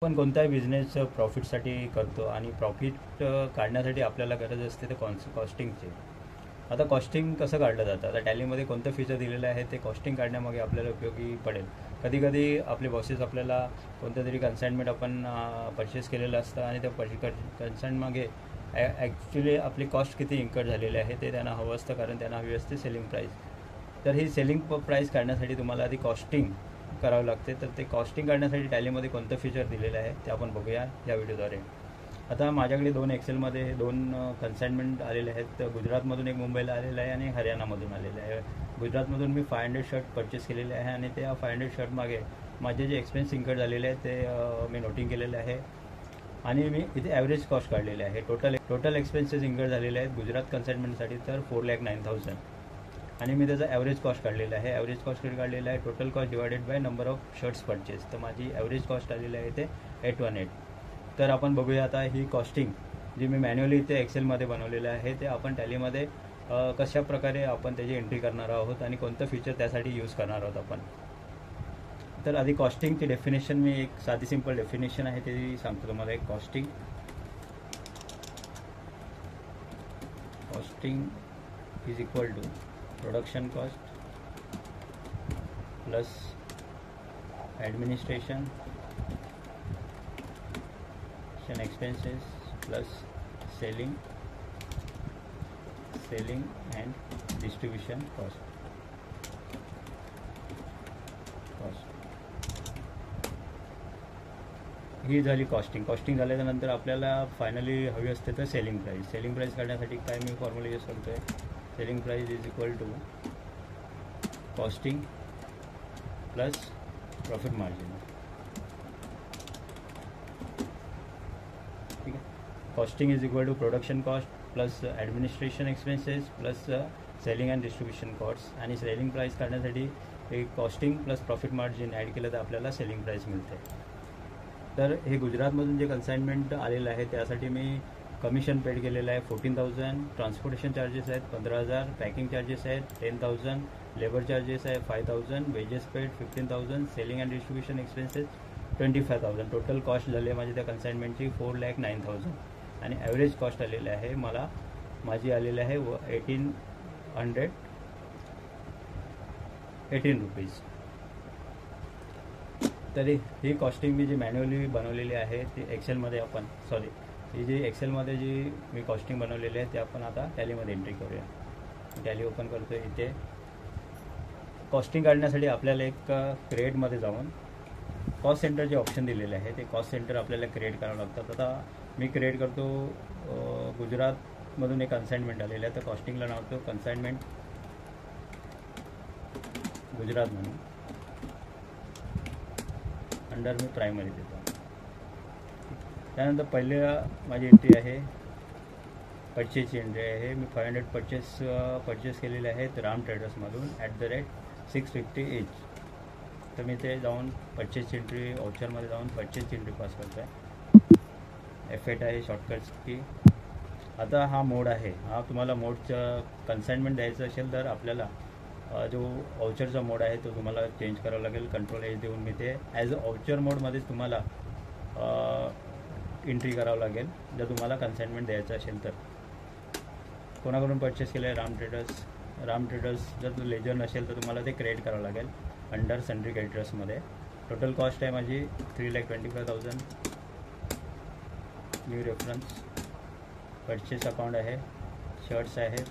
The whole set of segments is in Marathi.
आपण कोणताही बिझनेस प्रॉफिटसाठी करतो आणि प्रॉफिट काढण्यासाठी आपल्याला गरज असते ते कॉस्टिंगची. आता कॉस्टिंग कसं काढलं जातं? आता टॅलीमध्ये कोणतं फीचर दिलेलं आहे ते कॉस्टिंग काढण्यामागे आपल्याला उपयोगी पडेल. कधी कधी आपले बॉसेस आपल्याला कोणतं तरी कन्साइनमेंट आपण परचेस केलेलं असतं आणि त्या कन्साइनमागे ॲक्च्युली आपली कॉस्ट किती इन्कट झालेली आहे ते त्यांना हवं असतं, कारण त्यांना हवी असते सेलिंग प्राईस. तर ही सेलिंग प्राईस काढण्यासाठी तुम्हाला आधी कॉस्टिंग करावं लागते. तर ते कॉस्टिंग काढण्यासाठी टॅलीमध्ये कोणतं फीचर दिलेलं आहे ते आपण बघूया या व्हिडिओद्वारे. आता माझ्याकडे दोन एक्सेलमध्ये दोन कन्साइनमेंट आलेले आहेत. गुजरातमधून एक मुंबईला आलेलं आहे आणि हरियाणामधून आलेलं आहे. गुजरातमधून मी 500 शर्ट परचेस केलेले आहे आणि त्या 500 शर्ट मागे माझे जे एक्सपेन्स इन्कट झालेले आहेत ते मी नोटिंग केलेले आहे आणि मी इथे ॲव्हरेज कॉस्ट काढलेले आहे. टोटल एक्सपेन्सेस इन्कट झालेले आहेत गुजरात कन्साइनमेंटसाठी तर 4,09,000 आणि मी त्याचा ॲव्हरेज कॉस्ट काढलेला आहे. ॲव्हरेज कॉस्ट काढलेला आहे total cost divided by number of shirts purchase. तर माझी ॲव्हरेज कॉस्ट आलेली आहे ते 818. तर आपण बघूया आता ही कॉस्टिंग जी मी मॅन्युअली इथे एक्सेलमध्ये बनवलेलं आहे ते आपण टॅलीमध्ये कशा प्रकारे आपण त्याची एंट्री करणार आहोत आणि कोणतं फीचर त्यासाठी यूज करणार आहोत आपण. तर आधी कॉस्टिंगची डेफिनेशन मी एक साधी सिंपल डेफिनेशन आहे ते सांगतो तुम्हाला. एक costing is equal to production cost plus administration expenses plus selling and distribution cost. ही झाली कॉस्टिंग झाल्यानंतर आपल्याला फायनली हवी असते तर सेलिंग प्राईस काढण्यासाठी काय मी फॉर्म्युला यूज करतो आहे. Selling price is equal to costing plus profit margin. ठीक आहे. Costing is equal to production cost plus administration expenses plus selling and distribution cost. आणि सेलिंग प्राईस काढण्यासाठी एक costing plus profit margin add केलं तर आपल्याला सेलिंग प्राईस मिळते. तर हे गुजरातमधून जे कन्साइनमेंट आलेलं आहे त्यासाठी मी कमिशन पेड केलेलं आहे 14,000. ट्रान्सपोर्टेशन चार्जेस आहेत 15,000. पॅकिंग चार्जेस आहेत 10,000. लेबर चार्जेस आहे 5,000. Wedges paid 15,000. Selling and distribution expenses 25,000. Total cost झाली आहे माझी त्या कन्साइनमेंटची 4,09,000 आणि ॲव्हरेज कॉस्ट आलेली आहे माझी आलेली आहे 1,818 रुपीज. तरी ही कॉस्टिंग मी जी मॅन्युअली बनवलेली आहे ती एक्सेलमध्ये ही जी एक्सेलमध्ये जी मी कॉस्टिंग बनवलेली आहे ते आपण आता टॅलीमध्ये एंट्री करूया. टॅली ओपन करतो आहे. इथे कॉस्टिंग काढण्यासाठी आपल्याला एक क्रिएटमध्ये जाऊन कॉस्ट सेंटरचे ऑप्शन दिलेले आहे ते कॉस्ट सेंटर आपल्याला क्रिएट करावं लागतात. आता मी क्रिएट करतो गुजरातमधून एक कन्साइनमेंट आलेलं आहे तर कॉस्टिंगला नाव तो कन्साइनमेंट गुजरात म्हणून अंडर मी प्रायमरी देतो. त्यानंतर पहिल्या माझी एंट्री आहे परचेसची एंट्री आहे. मी 500 परचेस केलेले आहेत राम ट्रेडर्समधून @650 each. तर मी ते जाऊन परचेसची एंट्री वाउचरमध्ये जाऊन परचेसची एंट्री पास करतो आहे. F8 आहे शॉर्टकट्स की. आता हा मोड आहे. हा तुम्हाला मोडचं कन्साइनमेंट द्यायचं असेल तर आपल्याला जो वाउचरचा मोड आहे तो तुम्हाला चेंज करावा लागेल. कंट्रोल एज देऊन मी ते ॲज अ वाउचर मोडमध्येच तुम्हाला एंट्री करावं लागेल जर तुम्हाला कन्साइनमेंट द्यायचं असेल तर. कोणाकडून परचेस केलं आहे राम ट्रेडर्स. जर लेजर नसेल तर तुम्हाला ते क्रिएट करावं लागेल अंडर सन्ड्री क्रेडिटर्समध्ये. टोटल कॉस्ट आहे माझी 3,25,000. न्यू रेफरन्स परचेस अकाउंट आहे. शर्ट्स आहेत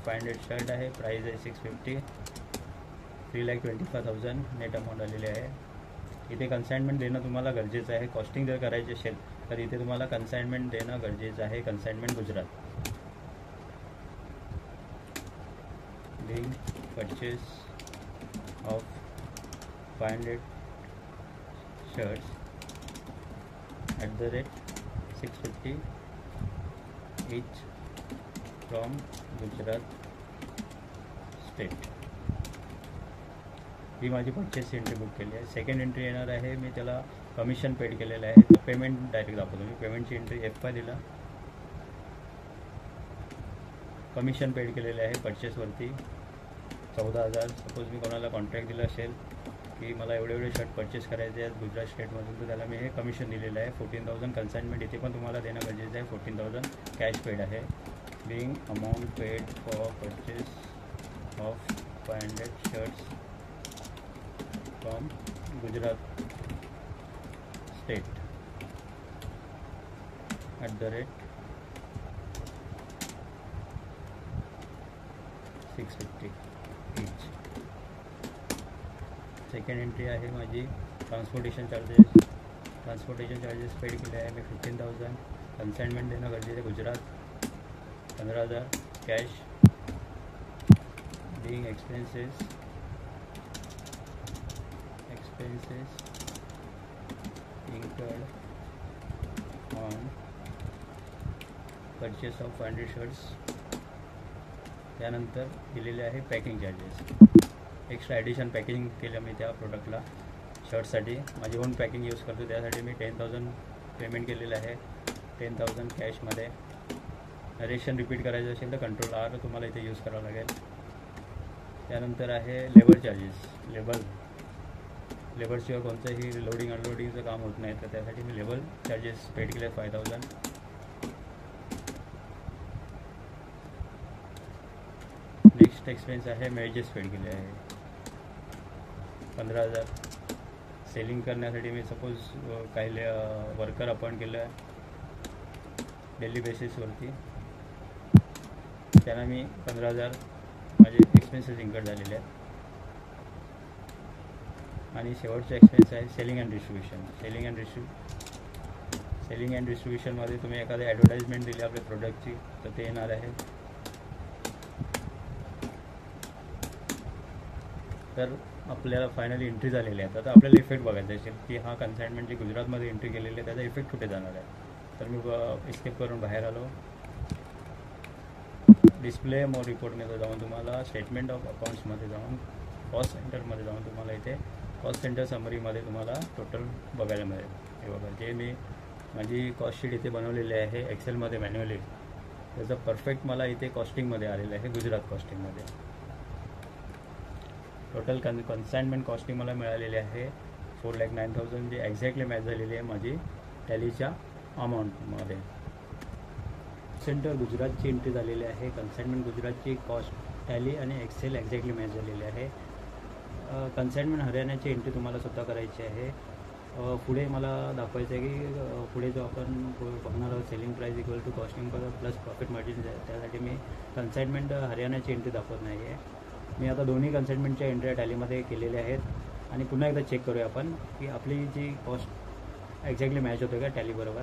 500 शर्ट आहे. प्राईस आहे 650. 3,25,000 नेट अमाऊंट आलेली आहे. इथे कन्साइनमेंट देणं तुम्हाला गरजेचं आहे. कॉस्टिंग जर करायची असेल तर इथे तुम्हाला कन्साइनमेंट देणं गरजेचं आहे. Consignment Gujarat being purchase of 500 shirts @650 each from Gujarat state. ही माझी परचेसची एंट्री बुक केली आहे. सेकंड एंट्री येणार आहे. मी त्याला कमिशन पेड केलेलं आहे. तर पेमेंट डायरेक्ट दाखवतो मी. पेमेंटची एंट्री F5 दिला. कमिशन पेड केलेले आहे परचेसवरती 14,000. सपोज मी कोणाला कॉन्ट्रॅक्ट दिला असेल की मला एवढे शर्ट परचेस करायचे आहेत गुजरात स्टेटमधून, तर त्याला मी हे कमिशन दिलेलं आहे 14,000 कन्साइनमेंट. इथे पण तुम्हाला देणं गरजेचं आहे. 14,000 कॅश पेड आहे. Being amount paid for purchase of 500 shirts from Gujarat state @650 each. Second entry आहे माझी ट्रान्सपोर्टेशन चार्जेस पेड केले आहे मी 15,000. कन्साइनमेंट देणं गरजेचं आहे Gujarat 15,000 cash. Being expenses incurred on purchase of 500 shirts. त्यानंतर दिलेले आहे packing charges. Extra addition packing केलं मी त्या प्रोडक्टला शर्टसाठी. माझी ओन पॅकिंग यूज करतो, त्यासाठी मी 10,000 पेमेंट केलेलं आहे. 10,000 कॅशमध्ये. नरेशन रिपीट करायचं असेल तर कंट्रोल R तुम्हाला इथे यूज करावं लागेल. त्यानंतर आहे लेबर चार्जेस. लेबरशिवाय कोणतंही लोडिंग अनलोडिंगचं काम होत नाही, तर त्यासाठी मी लेबर चार्जेस पेड केले 5,000. नेक्स्ट एक्सपेन्स आहे मेजेस पेड केले आहे 15,000. सेलिंग करण्यासाठी मी सपोज काही वर्कर अपॉइंट केलं आहे डेली बेसिसवरती, त्यांना मी 15,000 माझे एक्सपेन्सेस इन्कर्ड झालेले आहेत. आणि शेवटचा एक्सपेन्स आहे सेलिंग अँड डिस्ट्रीब्युशनमध्ये तुम्ही एखादी ॲडव्हर्टाइजमेंट दिली आपल्या प्रोडक्टची तर ते येणार आहे. तर आपल्याला फायनली एंट्री झालेली आहे. आता आपल्याला इफेक्ट बघायचा असेल की हा कन्साइनमेंट जी गुजरातमध्ये एंट्री केलेली आहे त्याचा इफेक्ट कुठे जाणार आहे. तर मी एस्केप करून बाहेर आलो. डिस्प्ले मोर रिपोर्टमध्ये जाऊन तुम्हाला स्टेटमेंट ऑफ अकाउंट्समध्ये जाऊन कॉस्ट सेंटरमध्ये जाऊन तुम्हाला इथे कॉस्ट सेंटर समरीमध्ये तुम्हाला टोटल बघायला मिळेल. हे बघा, जे मी माझी कॉस्ट शीट इथे बनवलेली आहे एक्सेलमध्ये मॅन्युअली, त्याचं परफेक्ट मला इथे कॉस्टिंगमध्ये आलेलं आहे गुजरात कॉस्टिंगमध्ये. टोटल कन्साइनमेंट कॉस्टिंग मला मिळालेली आहे 4,09,000 जी एक्झॅक्टली मॅच झालेली आहे माझी टॅलीच्या अमाऊंटमध्ये. सेंटर गुजरातची एंट्री झालेली आहे. कन्साइनमेंट गुजरातची कॉस्ट टॅली आणि एक्सेल एक्झॅक्टली मॅच झालेली आहे. कन्साइनमेंट हरियाणाची एंट्री तुम्हाला स्वतः करायची आहे. पुढे मला दाखवायचं आहे की पुढे जो आपण बघणार आहोत selling price equal to costing plus profit margin, त्यासाठी मी कन्साइनमेंट हरियाणाची एंट्री दाखवत नाही आहे. मी आता दोन्ही कन्साइनमेंटच्या एंट्री टॅलीमध्ये केलेल्या आहेत. आणि पुन्हा एकदा चेक करूया आपण की आपली जी कॉस्ट एक्झॅक्टली मॅच होते का टॅलीबरोबर.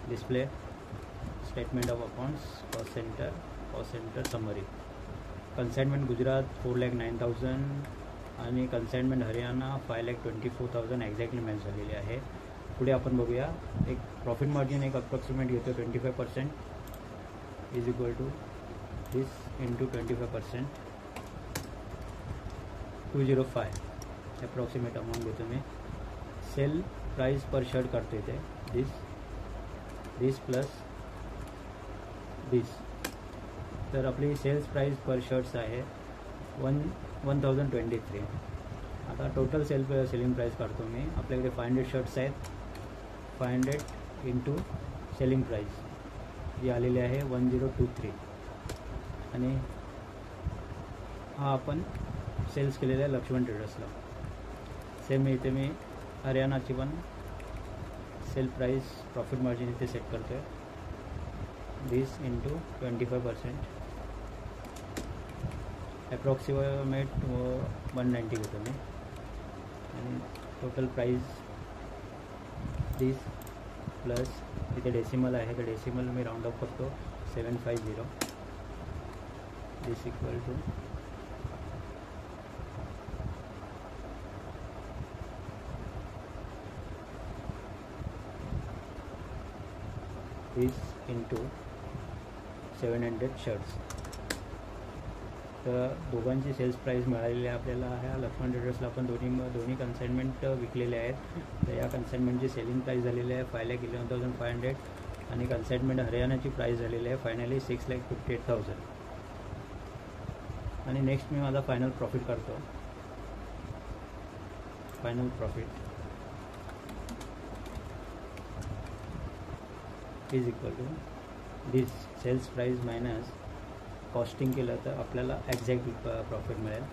Display statement of accounts cost centre summary. Consignment Gujarat 4,09,000 आणि कन्साइनमेंट हरियाणा 5,24,000 एक्झॅक्टली मॅच झालेली आहे. पुढे आपण बघूया एक प्रॉफिट मार्जिन एक अप्रॉक्सिमेट घेतो 25% is equal to this into 25% 205 approximate amount घेतो मी. सेल प्राइस पर शर्ट करतो इथे दिस प्लस दिस. तर आपली सेल्स प्राइस पर शर्ट्स आहे 1,023. आता टोटल सेलिंग प्राइस काढतो मी. आपल्याकडे 500 शर्ट्स आहेत. 500 इंटू सेलिंग प्राइस जी आलेली आहे 1023. आणि हा आपण सेल्स केलेला आहे लक्ष्मण ट्रेडर्सला. सेम इथे मी हरियाणाची पण सेल प्राइस प्रॉफिट मार्जिन इथे सेट करतो आहे दिस इंटू 25% अप्रॉक्सिमेट 190 घेतो मी. आणि टोटल प्राइस दिस प्लस इथे डेसिमल आहे तर डेसिमल मी राऊंड ऑफ करतो 750 this equal to this into 700 shirts. तर दोघांची सेल्स प्राईस मिळालेली आहे आपल्याला. ह्या लक्ष्मण ट्रेडर्सला आपण दोन्ही कन्साइनमेंट विकलेले आहेत. तर या कन्साइनमेंटची सेलिंग प्राईस झालेली आहे 5,11,500 आणि कन्साइनमेंट हरियाणाची प्राईस झालेली आहे फायनली 6,58,000. आणि नेक्स्ट मी माझा फायनल प्रॉफिट काढतो. Final profit is equal to this sales price minus costing केलं तर आपल्याला एक्झॅक्ट प्रॉफिट मिळेल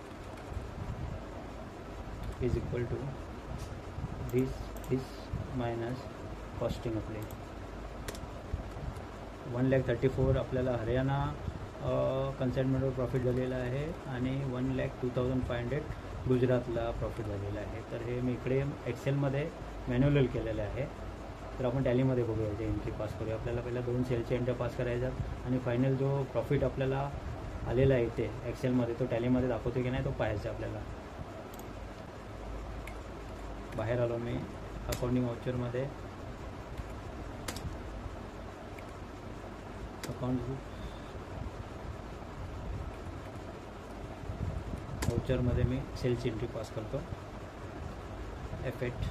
is equal to this minus costing आपले 1,34,000 आपल्याला हरियाणा कन्साइनमेंटवर प्रॉफिट झालेला आहे आणि 1,02,500 गुजरातला प्रॉफिट झालेला आहे. तर हे मी इकडे एक्सेलमध्ये मॅन्युअल केलेलं आहे. तर आपण टॅलीमध्ये बघूया याची एंट्री पास करूया. आपल्याला पहिला 2 सेलचे एंट्री पास करायच्यात आणि फायनल जो प्रॉफिट आपल्याला आलेला आहे इथे एक्सेलमध्ये तो टॅलीमध्ये दाखवतो की नाही तो पाहायचा आपल्याला. बाहेर आलो मी अकाउंटिंग व्हाउचरमध्ये अकाउंट व्हाउचरमध्ये मी सेल्स एंट्री पास करतो. F8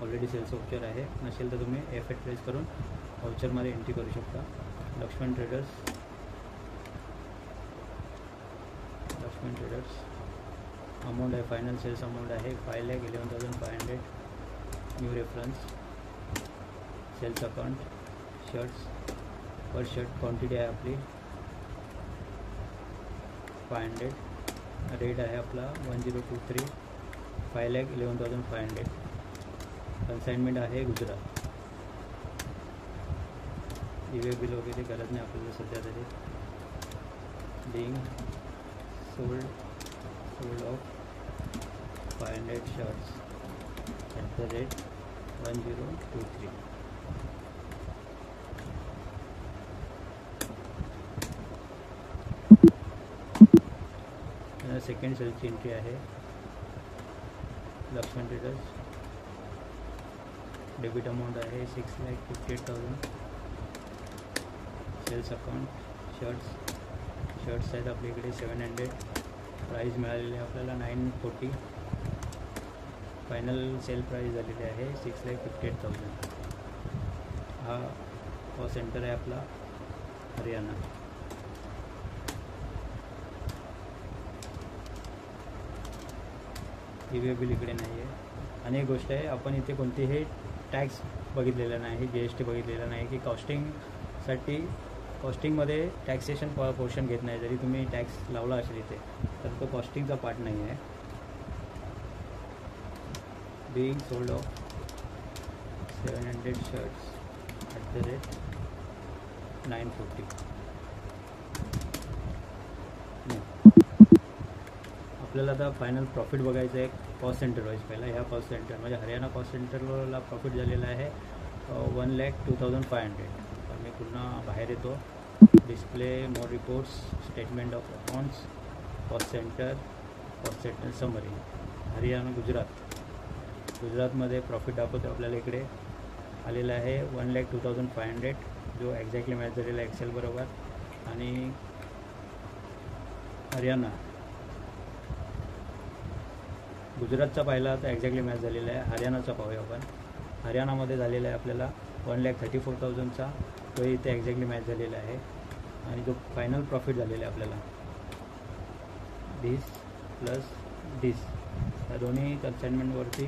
ऑलरेडी सेल्स व्हाउचर आहे, नसेल तर तुम्ही F8 प्रेस करून व्हाउचरमध्ये एंट्री करू शकता. लक्ष्मण ट्रेडर्स अमाऊंट आहे, फायनल सेल्स अमाऊंट आहे 5,11,500. New reference sales account shirts per shirt quantity आहे आपली 500. रेट आहे आपला 1023. 5,11,500. कन्साइनमेंट आहे गुजरात. इवे बिल वगैरे गरज नाही आपल्याला सध्या तरी. Being sold of 500 shirts @ 1023. Second सेल्सची एंट्री आहे लक्ष्मण ट्रेडर्स. डेबिट अमाऊंट आहे 6,58,000. सेल्स अकाउंट शर्ट्स आहेत आपल्याकडे 700. प्राईस मिळालेली आहे आपल्याला 940. फायनल सेल प्राईस झालेली आहे 6,58,000. हा कॉस्ट सेंटर आहे आपला हरियाणा. इवे बिल इकडे नाही आहे. आणि एक गोष्ट आहे, आपण इथे कोणतेही टॅक्स बघितलेला नाही, GST बघितलेला नाही की कॉस्टिंगमध्ये टॅक्सेशन पोर्शन घेत नाही. जरी तुम्ही टॅक्स लावला असेल इथे तर तो कॉस्टिंगचा पार्ट नाही आहे. Being sold of 700 shirts @ 940. आपल्याला आता फायनल प्रॉफिट बघायचं आहे कॉस्ट सेंटर वाईज. पहिला ह्या कॉस्ट सेंटर म्हणजे हरियाणा कॉस्ट सेंटरला प्रॉफिट झालेला आहे 1,02,500. तर मी पुन्हा बाहेर येतो. Display more reports statement of accounts cost centre summary. Haryana गुजरातमध्ये प्रॉफिट दाखवतो आपल्याला इकडे आलेला आहे 1,02,500 जो एक्झॅक्टली मॅच झालेला आहे एक्सेल बरोबर. आणि हरियाणा गुजरातचा पाहिला तर एक्झॅक्टली मॅच झालेला आहे. हरियाणाचा पाहूया आपण. हरियाणामध्ये झालेला आहे आपल्याला 1,34,000चा तो इथे एक्झॅक्टली मॅच झालेला आहे. आणि जो फायनल प्रॉफिट झालेला आहे आपल्याला दिस प्लस दिस या दोन्ही कन्साइनमेंटवरती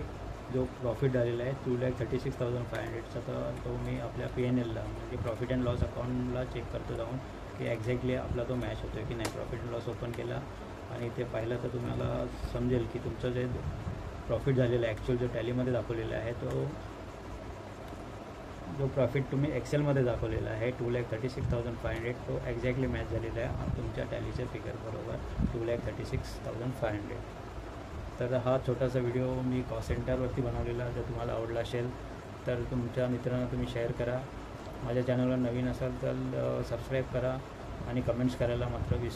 जो प्रॉफिट झालेला आहे 2,36,500चा. तर तो मी आपल्या P&Lला म्हणजे प्रॉफिट अँड लॉस अकाउंटला चेक करतो जाऊन की एक्झॅक्टली आपला तो मॅच होतो की नाही. प्रॉफिट अँड लॉस ओपन केला आणि इथे पाहिलं तर तुम्हाला समजेल की तुमचं जे प्रॉफिट झालेलं आहे ॲक्च्युअल जो टॅलीमध्ये दाखवलेला आहे तो जो प्रॉफिट तुम्ही एक्सेलमध्ये दाखवलेला आहे 2,36,500 तो एक्झॅक्टली मॅच झालेला आहे तुमच्या टॅलीच्या फिगर बरोबर 2,36,500. तर हा छोटासा व्हिडिओ मी कॉस्ट सेंटरवरती बनवलेला. जर तुम्हाला आवडला असेल तर तुमच्या मित्रांना तुम्ही शेअर करा. माझ्या चॅनलवर नवीन असाल तर सबस्क्राईब करा आणि कमेंट्स करायला मात्र विसरू